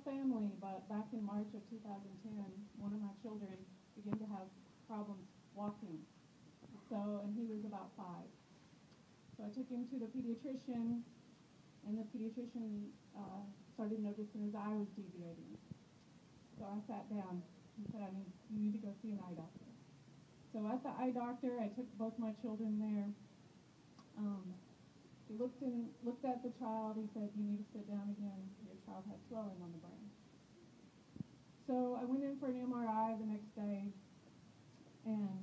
family, but back in March of 2010, one of my children began to have problems walking. So, and he was about 5. So I took him to the pediatrician, and the pediatrician started noticing his eye was deviating. So I sat down and said, you need to go see an eye doctor. So at the eye doctor, I took both my children there. He looked at the child. He said, you need to sit down again. Your child has swelling on the brain. So I went in for an MRI the next day, and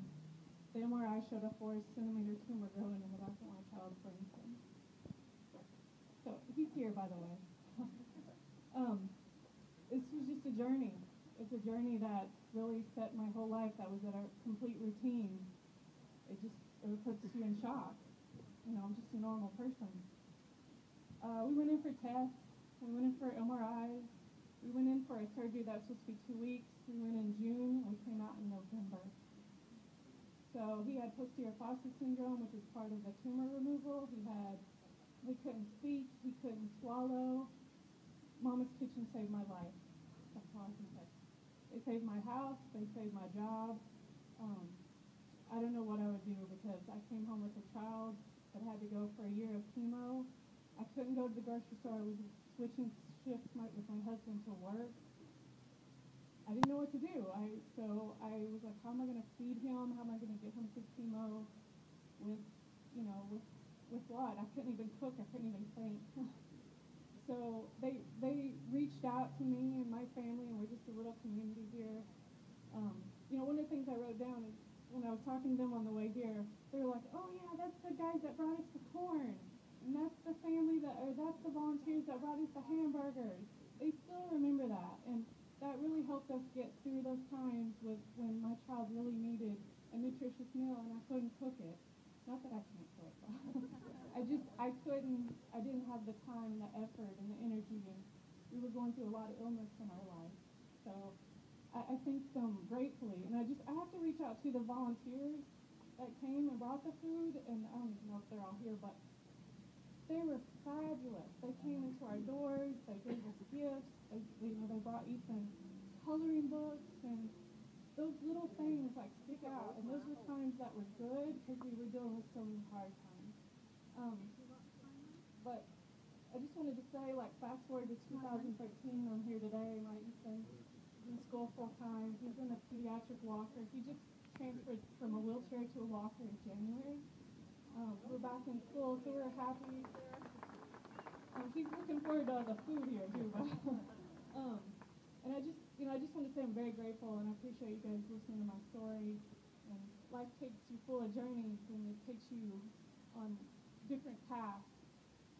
the MRI showed a 4-centimeter tumor growing in the back of my child's brainstem. So he's here, by the way. This was just a journey. It's a journey that really set my whole life. That was at a complete routine. It puts you in shock. I'm just a normal person. We went in for tests. We went in for MRIs. We went in for a surgery that was supposed to be 2 weeks. We went in June. We came out in November. So he had posterior fossa syndrome, which is part of the tumor removal. He couldn't speak. He couldn't swallow. Mama's Kitchen saved my life. That's all I can say. They saved my house. They saved my job. I don't know what I would do because I came home with a child that had to go for a year of chemo. I couldn't go to the grocery store. I was switching shifts with my husband to work. I didn't know what to do. So I was like, how am I going to feed him? How am I going to get him through chemo with what? I couldn't even cook. I couldn't even think. So they reached out to me and my family, and we're just a little community here. One of the things I wrote down is when I was talking to them on the way here, they were like, oh yeah, that's the guys that brought us the corn. And that's the family that's the volunteers that brought us the hamburgers. They still remember that. And that really helped us get through those times when my child really needed a nutritious meal and I couldn't cook it. Not that I can't cook. I didn't have the time, the effort, and the energy, and we were going through a lot of illness in our lives. So I thank them gratefully. And I have to reach out to the volunteers that came and brought the food, and I don't even know if they're all here, but they were fabulous. They came into our doors. They gave us gifts. They brought Ethan coloring books, and those little things stick out. And those were times that were good because we were dealing with so many hard times. But I just wanted to say, fast forward to 2013, I'm here today. My Ethan is in school full time. He's in a pediatric walker. He just transferred from a wheelchair to a walker in January. We're back in school, so we're happy. He's looking forward to all the food here too. And I just want to say I'm very grateful, and I appreciate you guys listening to my story. And life takes you full of journeys, and it takes you on different paths.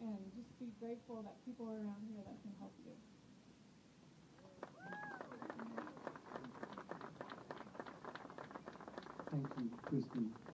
And just be grateful that people are around here that can help you. Thank you, Christy.